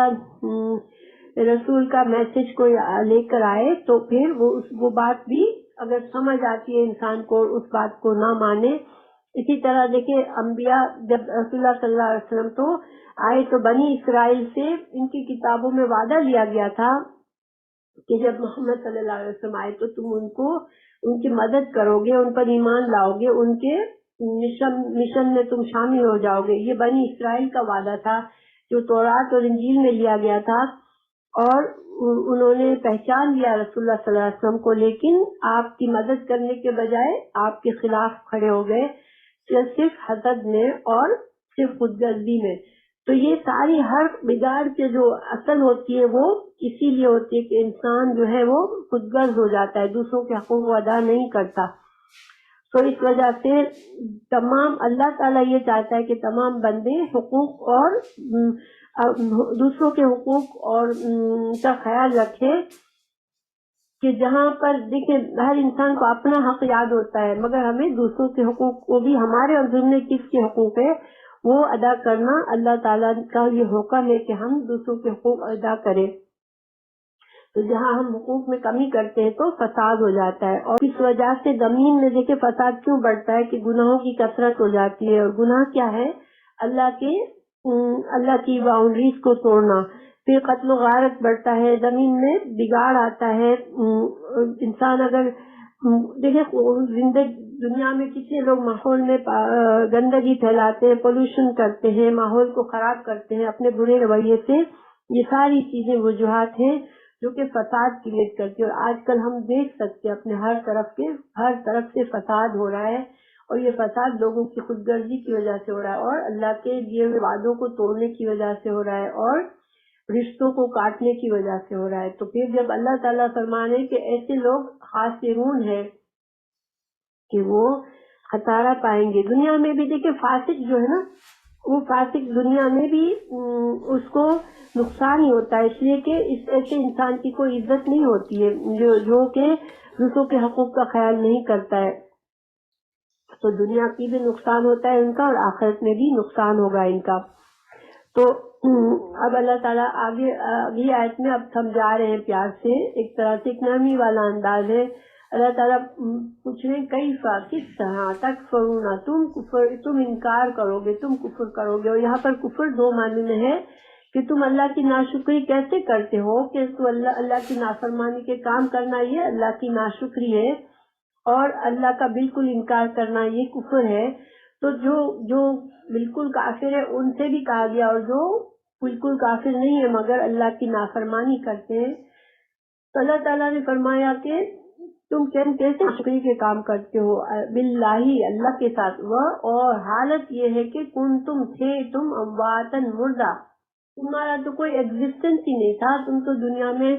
رسول کا میسج کوئی لے کر آئے تو پھر وہ بات بھی اگر سمجھ آتی ہے انسان کو، اس بات کو نہ مانے. اسی طرح دیکھیں انبیاء، جب رسول اللہ صلی اللہ علیہ وسلم تو آئے تو بنی اسرائیل سے ان کی کتابوں میں وعدہ لیا گیا تھا کہ جب محمد صلی اللہ علیہ وسلم آئے تو تم ان کی مدد کرو گے، ان پر ایمان لاؤ گے، ان کے مشن میں تم شامل ہو جاؤ گے. یہ بنی اسرائیل کا وعدہ تھا جو تورات اور انجیل میں لیا گیا تھا، اور انہوں نے پہچان لیا رسول اللہ صلی اللہ علیہ وسلم کو، لیکن آپ کی مدد کرنے کے بجائے آپ کے خلاف کھڑے ہو گئے، صرف حسد میں اور صرف خود غرضی میں. تو یہ ساری ہر بگاڑ کے جو اصل ہوتی ہے وہ اسی لیے ہوتی ہے کہ انسان جو ہے وہ خود غرض ہو جاتا ہے، دوسروں کے حقوق کو ادا نہیں کرتا. تو اس وجہ سے تمام اللہ تعالیٰ یہ چاہتا ہے کہ تمام بندے حقوق اور دوسروں کے حقوق اور کا خیال رکھے، کہ جہاں پر دیکھیں ہر انسان کو اپنا حق یاد ہوتا ہے، مگر ہمیں دوسروں کے حقوق کو بھی، ہمارے اور ذمے کس کے حقوق ہے وہ ادا کرنا اللہ تعالیٰ کا یہ حکم ہے کہ ہم دوسروں کے حقوق ادا کریں. تو جہاں ہم حقوق میں کمی کرتے ہیں تو فساد ہو جاتا ہے. اور اس وجہ سے زمین میں دیکھیں فساد کیوں بڑھتا ہے؟ کہ گناہوں کی کثرت ہو جاتی ہے. اور گناہ کیا ہے؟ اللہ کی باؤنڈریز کو توڑنا. پھر قتل و غارت بڑھتا ہے، زمین میں بگاڑ آتا ہے. انسان اگر دیکھیں دنیا میں کتنے لوگ ماحول میں گندگی پھیلاتے ہیں، پولوشن کرتے ہیں، ماحول کو خراب کرتے ہیں اپنے برے رویے سے. یہ ساری چیزیں وجوہات ہیں جو کہ فساد کریٹ کرتی ہے. اور آج کل ہم دیکھ سکتے ہیں اپنے ہر طرف سے فساد ہو رہا ہے، اور یہ فساد لوگوں کی خود غرضی کی وجہ سے ہو رہا ہے، اور اللہ کے دیے ہوئے وعدوں کو توڑنے کی وجہ سے ہو رہا ہے، اور رشتوں کو کاٹنے کی وجہ سے ہو رہا ہے. تو پھر جب اللہ تعالیٰ فرمانے کہ ایسے لوگ خاسرون ہیں کہ وہ خسارہ پائیں گے. دنیا میں بھی دیکھیں فاسق جو ہے نا، وہ فاسق دنیا میں بھی اس کو نقصان ہی ہوتا ہے، اس لیے کہ اس ایسے انسان کی کوئی عزت نہیں ہوتی ہے جو کہ دوسروں کے حقوق کا خیال نہیں کرتا ہے. تو دنیا کی بھی نقصان ہوتا ہے ان کا، اور آخرت میں بھی نقصان ہوگا ان کا. تو اب اللہ تعالیٰ آگے اگلی آیت میں اب سمجھا رہے ہیں پیار سے، ایک طرح سے ایک نرمی والا انداز ہے. اللہ تعالیٰ پوچھ رہے کیفا، کس طرح، تکفرون، تم انکار کرو گے، تم کفر کرو گے. اور یہاں پر کفر دو معنی میں ہے کہ تم اللہ کی ناشکری کیسے کرتے ہو، کہ تو اللہ کی نافرمانی کے کام کرنا یہ اللہ کی ناشکری ہے، اور اللہ کا بالکل انکار کرنا یہ کفر ہے. تو جو بالکل کافر ہے ان سے بھی کہا گیا، اور جو بالکل کافر نہیں ہے مگر اللہ کی نافرمانی کرتے ہیں. تو اللہ تعالیٰ نے فرمایا کہ تم کیسے ناشکری کے کام کرتے ہو باللہ، اللہ کے ساتھ، اور حالت یہ ہے کہ تم تھے امواتن، مردہ، تمہارا تو کوئی ایگزسٹنس ہی نہیں تھا، تم تو دنیا میں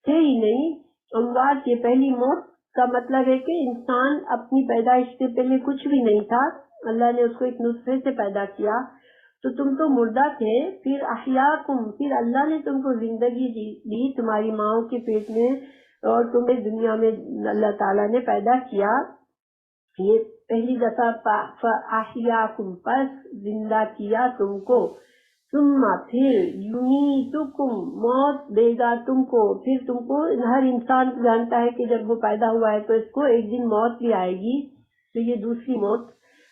تھے ہی نہیں. اموات یہ پہلی موت کا مطلب ہے کہ انسان اپنی پیدائش سے پہلے کچھ بھی نہیں تھا، اللہ نے اس کو ایک نطفے سے پیدا کیا، تو تم تو مردہ تھے. پھر احیاکم، پھر اللہ نے تم کو زندگی دی تمہاری ماؤں کے پیٹ میں، اور تمہیں دنیا میں اللہ تعالیٰ نے پیدا کیا. یہ پہلی دفعہ احیاکم، پس زندہ کیا تم کو. ثم، پھر یمیتکم، موت دے گا تم کو. پھر تم کو، ہر انسان جانتا ہے کہ جب وہ پیدا ہوا ہے تو اس کو ایک دن موت بھی آئے گی. تو یہ دوسری موت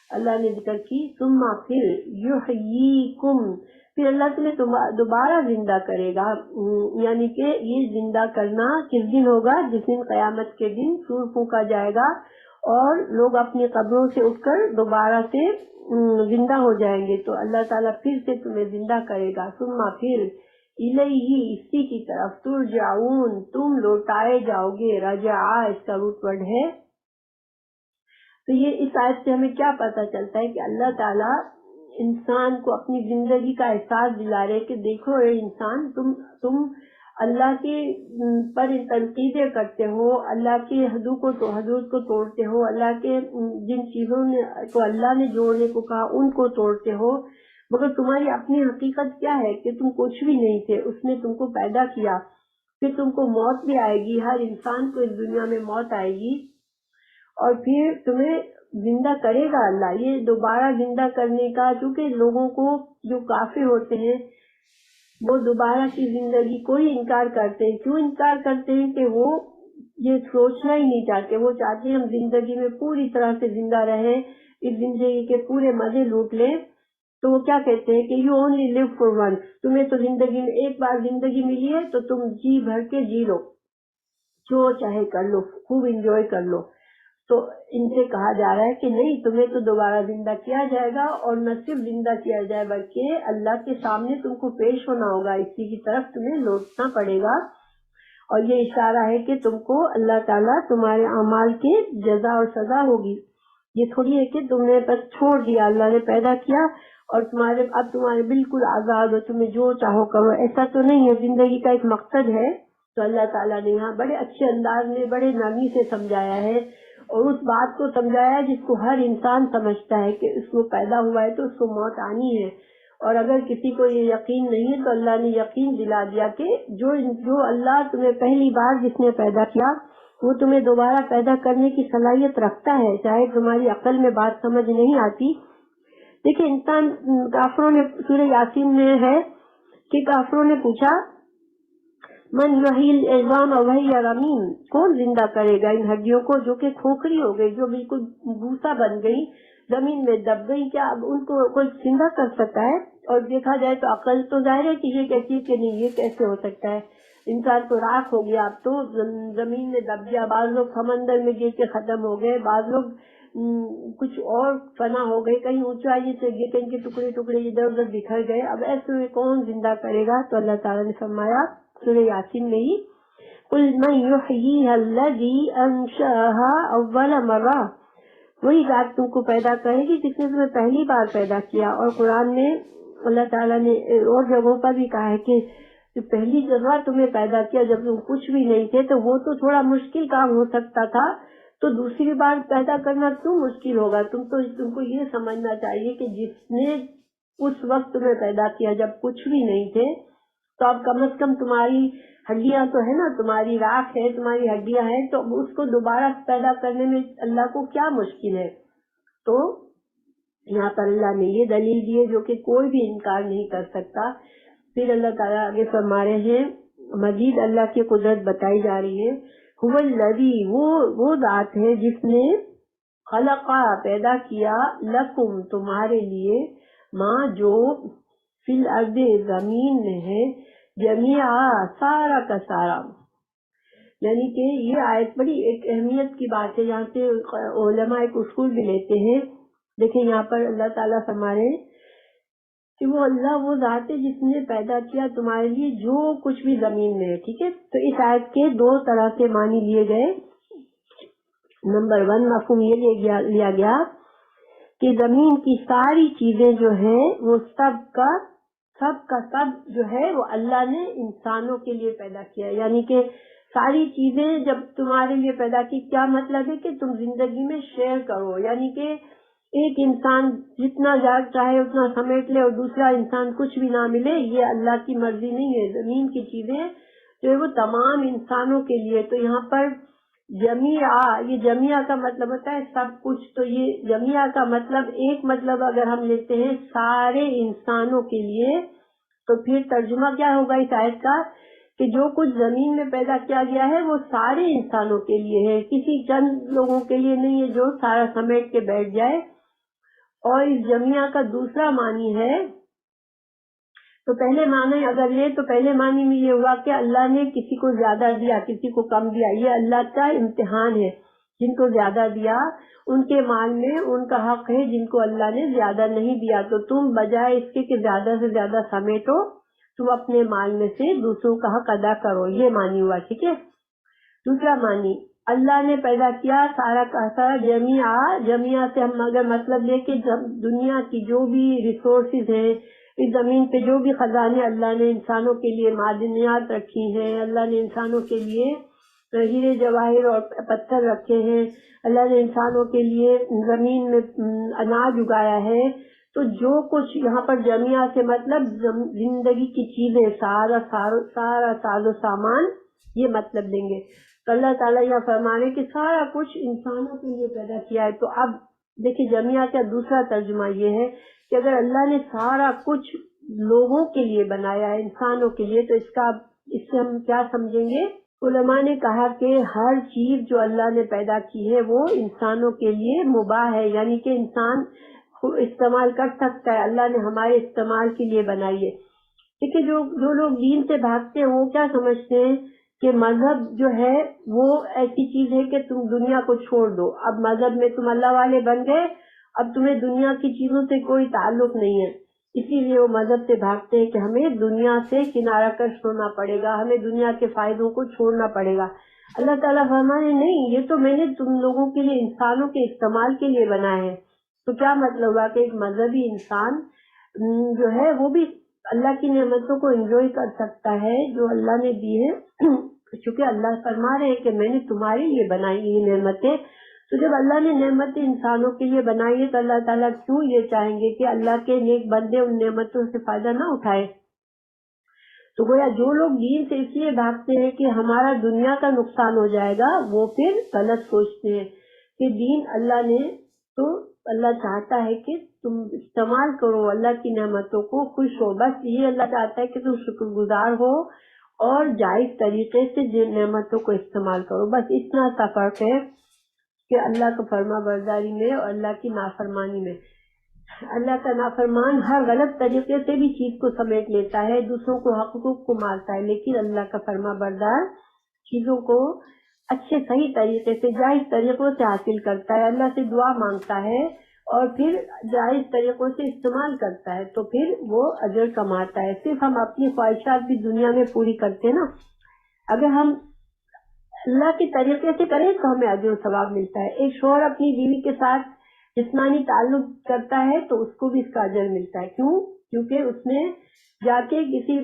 اللہ نے ذکر کی. ثم، پھر یحییکم، پھر اللہ تمہیں دوبارہ زندہ کرے گا. یعنی کہ یہ زندہ کرنا کس دن ہوگا؟ جس دن قیامت کے دن سور پھونکا جائے گا اور لوگ اپنی قبروں سے اٹھ کر دوبارہ سے زندہ ہو جائیں گے. تو اللہ تعالیٰ پھر سے تمہیں زندہ کرے گا. ثم، پھر الیہ، اسی کی طرف، ترجعون، تم لوٹائے جاؤ گے. رجع اس کا روٹ ورڈ ہے. تو یہ اس آیت سے ہمیں کیا پتہ چلتا ہے کہ اللہ تعالیٰ انسان کو اپنی زندگی کا احساس دلا رہے کہ دیکھو اے انسان، تم اللہ کے پر تنقیدیں کرتے ہو، اللہ کے حدود کو توڑتے ہو، اللہ کے جن چیزوں کو اللہ نے جوڑنے کو کہا ان کو توڑتے ہو، مگر تمہاری اپنی حقیقت کیا ہے کہ تم کچھ بھی نہیں تھے، اس نے تم کو پیدا کیا. پھر تم کو موت بھی آئے گی، ہر انسان کو اس دنیا میں موت آئے گی، اور پھر تمہیں زندہ کرے گا اللہ. یہ دوبارہ زندہ کرنے کا، چونکہ لوگوں کو جو کافر ہوتے ہیں وہ دوبارہ کی زندگی کو ہی انکار کرتے ہیں. کیوں انکار کرتے ہیں؟ کہ وہ یہ سوچنا ہی نہیں چاہتے. وہ چاہتے ہیں ہم زندگی میں پوری طرح سے زندہ رہیں، اس زندگی کے پورے مزے لوٹ لیں. تو وہ کیا کہتے ہیں کہ you only live for once, تمہیں تو زندگی میں ایک بار زندگی ملی ہے تو تم جی بھر کے جی لو، جو چاہے کر لو، خوب انجوائے کر لو. تو ان سے کہا جا رہا ہے کہ نہیں، تمہیں تو دوبارہ زندہ کیا جائے گا، اور نہ صرف زندہ کیا جائے بلکہ اللہ کے سامنے تم کو پیش ہونا ہوگا، اسی کی طرف تمہیں لوٹنا پڑے گا. اور یہ اشارہ ہے کہ تم کو اللہ تعالیٰ تمہارے اعمال کے جزا اور سزا ہوگی. یہ تھوڑی ہے کہ تم نے بس چھوڑ دیا، اللہ نے پیدا کیا اور اب تمہارے بالکل آزاد ہو، تمہیں جو چاہو کرو، ایسا تو نہیں ہے. زندگی کا ایک مقصد ہے. تو اللہ تعالیٰ نے یہاں بڑے اچھے انداز میں بڑے نرمی سے سمجھایا ہے، اور اس بات کو سمجھایا جس کو ہر انسان سمجھتا ہے کہ اس کو پیدا ہوا ہے تو اس کو موت آنی ہے. اور اگر کسی کو یہ یقین نہیں ہے تو اللہ نے یقین دلا دیا کہ جو اللہ تمہیں پہلی بار جس نے پیدا کیا وہ تمہیں دوبارہ پیدا کرنے کی صلاحیت رکھتا ہے، چاہے تمہاری عقل میں بات سمجھ نہیں آتی. دیکھیں انسان، کافروں نے، سورہ یاسین میں ہے کہ کافروں نے پوچھا من یحیی العظام وہی رمیم، کون زندہ کرے گا ان ہڈیوں کو جو کہ کھوکھری ہو گئی، جو بالکل بھوسا بن گئی، زمین میں دب گئی. کیا اب ان کو کوئی زندہ کر سکتا ہے؟ اور دیکھا جائے تو عقل تو ظاہر ہے کہ یہ کہتی ہے کہ نہیں، یہ کیسے ہو سکتا ہے، انسان تو راکھ ہو گیا، اب تو زمین میں دب گیا، بعض لوگ سمندر میں گر کے ختم ہو گئے، بعض لوگ کچھ اور فنا ہو گئے، کہیں اونچائی سے گر کے ان کے ٹکڑے ٹکڑے ادھر ادھر بکھر گئے. اب ایسے میں کون زندہ کرے گا؟ تو اللہ تعالیٰ نے فرمایا سورہ یاسین میں ہی قل من يحييها الذي انشأها اول مرہ، وہی ذات تم کو پیدا کرے گی جس نے تمہیں پہلی بار پیدا کیا۔ اور قرآن میں اللہ تعالیٰ نے اور جگہوں پر بھی کہا ہے کہ پہلی جگہ تمہیں پیدا کیا جب تم کچھ بھی نہیں تھے، تو وہ تو تھوڑا مشکل کام ہو سکتا تھا، تو دوسری بار پیدا کرنا کیوں مشکل ہوگا؟ تم کو یہ سمجھنا چاہیے کہ جس نے اس وقت تمہیں پیدا کیا جب کچھ بھی نہیں تھے، تو اب کم از کم تمہاری ہڈیاں تو ہے نا، تمہاری راکھ ہے، تمہاری ہڈیاں ہیں، تو اس کو دوبارہ پیدا کرنے میں اللہ کو کیا مشکل ہے؟ تو یہاں پر اللہ نے یہ دلیل دی ہے جو کہ کوئی بھی انکار نہیں کر سکتا۔ پھر اللہ تعالیٰ آگے فرما رہے ہیں، مزید اللہ کی قدرت بتائی جا رہی ہے، هو الذی، وہ ذات ہے جس نے خلق، پیدا کیا، لکم، تمہارے لیے، ماں، جو فی الارض، زمین میں ہے، جمیعا، سارا کا سارا۔ یعنی کہ یہ آیت بڑی ایک اہمیت کی بات ہے، یہاں سے علماء ایک اصول بھی لیتے ہیں۔ دیکھیں یہاں پر اللہ تعالیٰ فرما رہے ہیں کہ وہ اللہ وہ ذات ہے جس نے پیدا کیا تمہارے لیے جو کچھ بھی زمین میں ہے، ٹھیک ہے؟ تو اس آیت کے دو طرح سے معنی لیے گئے۔ نمبر 1 مفہوم یہ لیا گیا کہ زمین کی ساری چیزیں جو ہیں وہ سب کا سب جو ہے وہ اللہ نے انسانوں کے لیے پیدا کیا، یعنی کہ ساری چیزیں جب تمہارے لیے پیدا کی، کیا مطلب ہے کہ تم زندگی میں شیئر کرو، یعنی کہ ایک انسان جتنا چاہے اتنا سمیٹ لے اور دوسرا انسان کچھ بھی نہ ملے، یہ اللہ کی مرضی نہیں ہے۔ زمین کی چیزیں جو ہے وہ تمام انسانوں کے لیے۔ تو یہاں پر جمیعہ، یہ جمیعہ کا مطلب ہوتا ہے سب کچھ، تو یہ جمیعہ کا مطلب ایک مطلب اگر ہم لیتے ہیں سارے انسانوں کے لیے، تو پھر ترجمہ کیا ہوگا اس آیت کا کہ جو کچھ زمین میں پیدا کیا گیا ہے وہ سارے انسانوں کے لیے ہے، کسی چند لوگوں کے لیے نہیں ہے جو سارا سمیٹ کے بیٹھ جائے۔ اور اس جمیعہ کا دوسرا معنی ہے، تو پہلے معنی اگر لے تو پہلے معنی میں یہ ہوا کہ اللہ نے کسی کو زیادہ دیا، کسی کو کم دیا، یہ اللہ کا امتحان ہے۔ جن کو زیادہ دیا ان کے مال میں ان کا حق ہے، جن کو اللہ نے زیادہ نہیں دیا تو تم بجائے اس کے کہ زیادہ سے زیادہ سمیٹو، تم اپنے مال میں سے دوسروں کا حق ادا کرو، یہ معنی ہوا، ٹھیک ہے؟ دوسرا معنی، اللہ نے پیدا کیا سارا کا سارا جمیعہ سے ہم اگر مطلب لے کے دنیا کی جو بھی ریسورسز ہیں، اس زمین پہ جو بھی خزانے اللہ نے انسانوں کے لیے معدنیات رکھی ہیں، اللہ نے انسانوں کے لیے ہیرے جواہر اور پتھر رکھے ہیں، اللہ نے انسانوں کے لیے زمین میں اناج اگایا ہے، تو جو کچھ یہاں پر جمیعہ سے مطلب زندگی کی چیزیں، سارا ساز و سامان، یہ مطلب لیں گے۔ تو اللہ تعالیٰ یہاں فرمانے کہ سارا کچھ انسانوں کے لیے پیدا کیا ہے۔ تو اب دیکھیں جمیعہ کا دوسرا ترجمہ یہ ہے کہ اگر اللہ نے سارا کچھ لوگوں کے لیے بنایا ہے، انسانوں کے لیے، تو اس سے ہم کیا سمجھیں گے؟ علماء نے کہا کہ ہر چیز جو اللہ نے پیدا کی ہے وہ انسانوں کے لیے مباح ہے، یعنی کہ انسان استعمال کر سکتا ہے، اللہ نے ہمارے استعمال کے لیے بنائی ہے۔ دیکھیں جو لوگ دین سے بھاگتے ہیں وہ کیا سمجھتے ہیں کہ مذہب جو ہے وہ ایسی چیز ہے کہ تم دنیا کو چھوڑ دو، اب مذہب میں تم اللہ والے بن گئے، اب تمہیں دنیا کی چیزوں سے کوئی تعلق نہیں ہے، اسی لیے وہ مذہب سے بھاگتے ہیں کہ ہمیں دنیا سے کنارہ کش ہونا پڑے گا، ہمیں دنیا کے فائدوں کو چھوڑنا پڑے گا۔ اللہ تعالیٰ فرمانے نہیں، یہ تو میں نے تم لوگوں کے لیے، انسانوں کے استعمال کے لیے بنایا ہے۔ تو کیا مطلب ہوا کہ ایک مذہبی انسان جو ہے وہ بھی اللہ کی نعمتوں کو انجوائے کر سکتا ہے جو اللہ نے دی ہے، چونکہ اللہ فرما رہے ہیں کہ میں نے تمہارے لیے بنائی یہ نعمتیں۔ تو جب اللہ نے نعمتیں انسانوں کے لیے بنائی ہے تو اللہ تعالیٰ کیوں یہ چاہیں گے کہ اللہ کے نیک بندے ان نعمتوں سے فائدہ نہ اٹھائے؟ تو گویا جو لوگ دین سے اس لیے بھاگتے ہیں کہ ہمارا دنیا کا نقصان ہو جائے گا، وہ پھر غلط سوچتے ہیں کہ دین اللہ نے، تو اللہ چاہتا ہے کہ تم استعمال کرو اللہ کی نعمتوں کو، خوش ہو، بس یہ اللہ چاہتا ہے کہ تم شکر گزار ہو اور جائز طریقے سے جن نعمتوں کو استعمال کرو، بس اتنا سا فرق ہے کہ اللہ کا فرما برداری میں اور اللہ کی نافرمانی میں۔ اللہ کا نافرمان ہر غلط طریقے سے بھی چیز کو سمیٹ لیتا ہے، دوسروں کو حقوق کو مارتا ہے، لیکن اللہ کا فرما بردار چیزوں کو اچھے صحیح طریقے سے جائز طریقوں سے حاصل کرتا ہے، اللہ سے دعا مانگتا ہے اور پھر جائز طریقوں سے استعمال کرتا ہے، تو پھر وہ اجر کماتا ہے۔ صرف ہم اپنی خواہشات بھی دنیا میں پوری کرتے ہیں نا، اگر ہم اللہ کے طریقے سے کریں تو ہمیں اجر و ثواب ملتا ہے. ایک شوہر اپنی بیوی کے ساتھ جسمانی تعلق کرتا ہے تو اس کو بھی اس کا اجر ملتا ہے. کیوں؟ کیونکہ اس نے جا کے کسی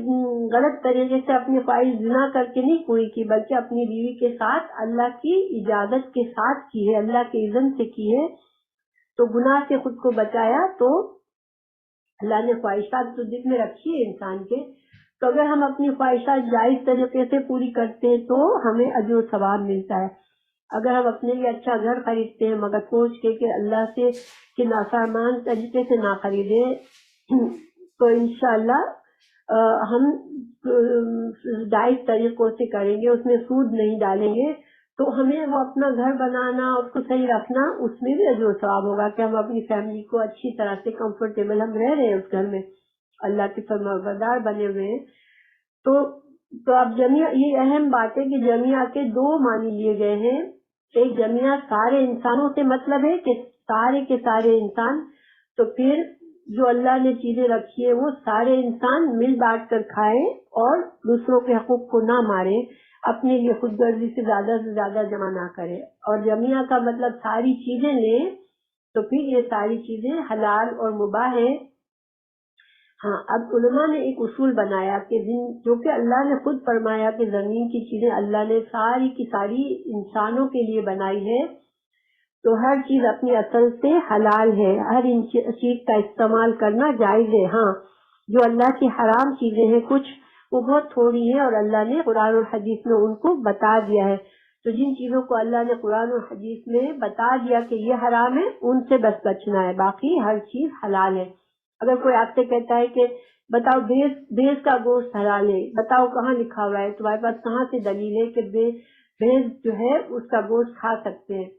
غلط طریقے سے اپنی خواہش زنا کر کے نہیں پوری کی، بلکہ اپنی بیوی کے ساتھ اللہ کی اجازت کے ساتھ کی ہے، اللہ کے اذن سے کی ہے. تو گناہ سے خود کو بچایا. تو اللہ نے خواہشات تو دل میں رکھی ہے انسان کے، تو اگر ہم اپنی خواہشات جائز طریقے سے پوری کرتے ہیں تو ہمیں اجر و ثواب ملتا ہے. اگر ہم اپنے لیے اچھا گھر خریدتے ہیں مگر سوچ کے کہ اللہ سے کہ نافرمان طریقے سے نہ خریدیں تو انشاءاللہ ہم جائز طریقوں سے کریں گے، اس میں سود نہیں ڈالیں گے، تو ہمیں وہ اپنا گھر بنانا، اس کو صحیح رکھنا، اس میں بھی اجر و ثواب ہوگا کہ ہم اپنی فیملی کو اچھی طرح سے کمفرٹیبل ہم رہ رہے ہیں اس گھر میں، اللہ کے فرمانبردار بنے ہوئے ہیں. تو اب جمعہ، یہ اہم بات ہے کہ جمعہ کے دو معنی لیے گئے ہیں. ایک جمعہ سارے انسانوں سے مطلب ہے کہ سارے کے سارے انسان، تو پھر جو اللہ نے چیزیں رکھی ہے وہ سارے انسان مل بانٹ کر کھائیں اور دوسروں کے حقوق کو نہ ماریں، اپنے لیے خود غرضی سے زیادہ جمع نہ کریں. اور جمعہ کا مطلب ساری چیزیں لیں، تو پھر یہ ساری چیزیں حلال اور مباح ہیں. ہاں، اب علماء نے ایک اصول بنایا کہ جو کہ اللہ نے خود فرمایا کہ زمین کی چیزیں اللہ نے ساری کی ساری انسانوں کے لیے بنائی ہے، تو ہر چیز اپنی اصل سے حلال ہے، ہر چیز کا استعمال کرنا جائز ہے. ہاں، جو اللہ کی حرام چیزیں ہیں کچھ وہ بہت تھوڑی ہیں اور اللہ نے قرآن اور حدیث میں ان کو بتا دیا ہے. تو جن چیزوں کو اللہ نے قرآن اور حدیث میں بتا دیا کہ یہ حرام ہے ان سے بس بچنا ہے، باقی ہر چیز حلال ہے. اگر کوئی آپ سے کہتا ہے کہ بتاؤ بھینس کا گوشت حلال ہے، بتاؤ کہاں لکھا ہوا ہے، تمہارے پاس کہاں سے دلیل ہے کہ بھینس جو ہے اس کا گوشت کھا سکتے ہیں؟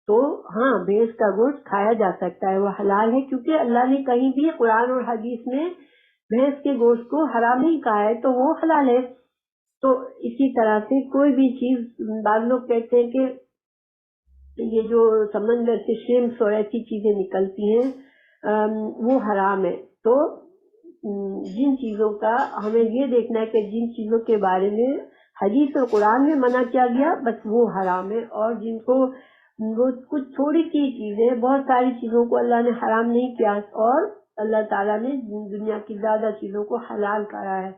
تو ہاں، بھینس کا گوشت کھایا جا سکتا ہے، وہ حلال ہے، کیونکہ اللہ نے کہیں بھی قرآن اور حدیث میں بھینس کے گوشت کو حرام نہیں کہا ہے، تو وہ حلال ہے. تو اسی طرح سے کوئی بھی چیز، بعض لوگ کہتے ہیں کہ یہ جو سمندر سے شrimps اور ایسی چیزیں نکلتی ہیں وہ حرام ہے. تو جن چیزوں کا ہمیں یہ دیکھنا ہے کہ جن چیزوں کے بارے میں حدیث اور قرآن میں منع کیا گیا بس وہ حرام ہے، اور جن کو وہ کچھ تھوڑی سی چیزیں، بہت ساری چیزوں کو اللہ نے حرام نہیں کیا اور اللہ تعالیٰ نے دنیا کی زیادہ چیزوں کو حلال کرا ہے.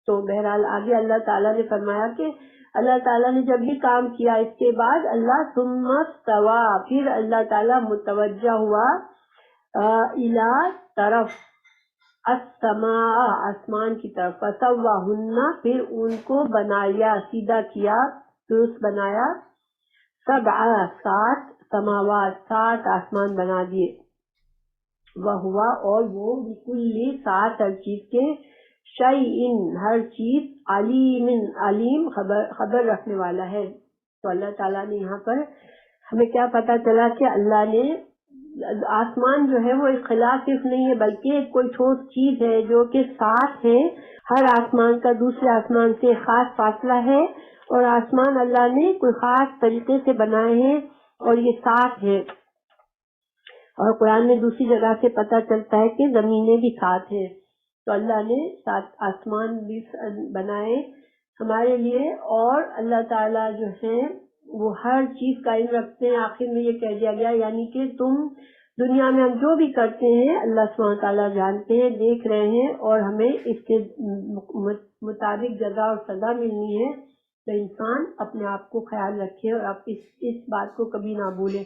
تو بہرحال آگے اللہ تعالیٰ نے فرمایا کہ اللہ تعالیٰ نے جب یہ کام کیا اس کے بعد اللہ ثم استوى، پھر اللہ تعالیٰ متوجہ ہوا الی طرف السماء، آسمان کی طرف، فسواہن، پھر ان کو بنایا، سیدھا کیا، درست بنایا، سبع، 7 سماوات، 7 آسمان بنا دیے، وہوا، اور وہ بکل، 7 ہر چیز کے، شیئن، ہر چیز، علیم، خبر رکھنے والا ہے. تو اللہ تعالیٰ نے یہاں پر ہمیں کیا پتا چلا کہ اللہ نے آسمان جو ہے وہ اختلاف صرف نہیں ہے بلکہ کوئی ٹھوس چیز ہے جو کہ ساتھ ہے. ہر آسمان کا دوسرے آسمان سے خاص فاصلہ ہے، اور آسمان اللہ نے کوئی خاص طریقے سے بنائے ہیں اور یہ ساتھ ہے. اور قرآن میں دوسری جگہ سے پتہ چلتا ہے کہ زمینیں بھی ساتھ ہیں. تو اللہ نے 7 آسمان بھی بنائے ہمارے لیے، اور اللہ تعالیٰ جو ہے وہ ہر چیز کا علم رکھتے ہیں. آخر میں یہ کہہ دیا گیا یعنی کہ تم دنیا میں ہم جو بھی کرتے ہیں اللہ سبحانہ تعالیٰ جانتے ہیں، دیکھ رہے ہیں، اور ہمیں اس کے مطابق جزا اور سزا ملنی ہے. تو انسان اپنے آپ کو خیال رکھے اور آپ اس بات کو کبھی نہ بھولے.